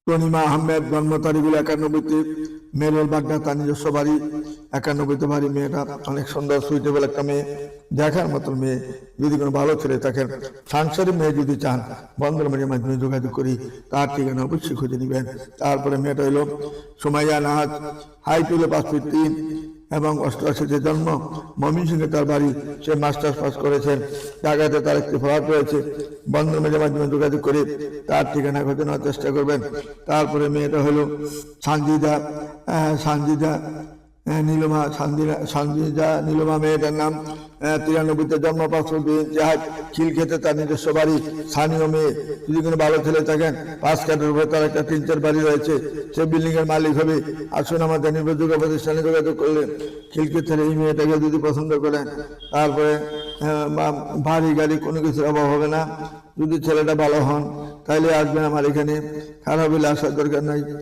তনিমা আহমেদ, জন্ম তারিখ 91-তে, মেরুল বাগদা, তার নিজস্ব বাড়ি 91-তে বাড়ি। মেয়েটা অনেক সুন্দর সুইটেবল একটা মেয়ে, দেখার মতন মেয়ে। যদি কোনো ভালো ছেলে থাকেন, সাংসারিক মেয়ে যদি চান, বন্ধের মাধ্যমে যোগাযোগ করি, তার ঠিকানা অবশ্যই খুঁজে নেবেন। তারপরে মেয়েটা হলো সুমাইয়া নাহাজ, হাইট হলো 5 ফিট 3 এবং 88-তে জন্ম, ময়মনসিংহে তার বাড়ি। সে মাস্টার্স পাস করেছেন, ঢাকাতে তার একটি ফ্ল্যাট রয়েছে। বন্ধন মাধ্যমে যোগাযোগ করে তার ঠিকানা খুঁজে নেওয়ার চেষ্টা করবেন। তারপরে মেয়েটা হলো সানজিদা, সানজিদা নীলমা, সানজিদা নীলমা মেয়েটার নাম। 93-তে জন্ম, 5 ফুট 2 ইঞ্চি হাইট, খিলক্ষেতে তার নিজস্ব বাড়ি। স্থানীয় মেয়ে, যদি কোনো ভালো ছেলে থাকেন, 5 কাঠের উপরে তার একটা 3-4 বাড়ি রয়েছে, সে বিল্ডিং এর মালিক হবে। আসুন আমাদের নির্ভরযোগ্য প্রতিষ্ঠানে যোগাযোগ করলে খিলক্ষেতের এই মেয়েটাকে যদি পছন্দ করেন, তারপরে বাড়ি গাড়ি কোনো কিছুর অভাব হবে না। যদি ছেলেটা ভালো হন, তাইলে আসবেন আমার এখানে, খারাপ হলে আসার দরকার নাই।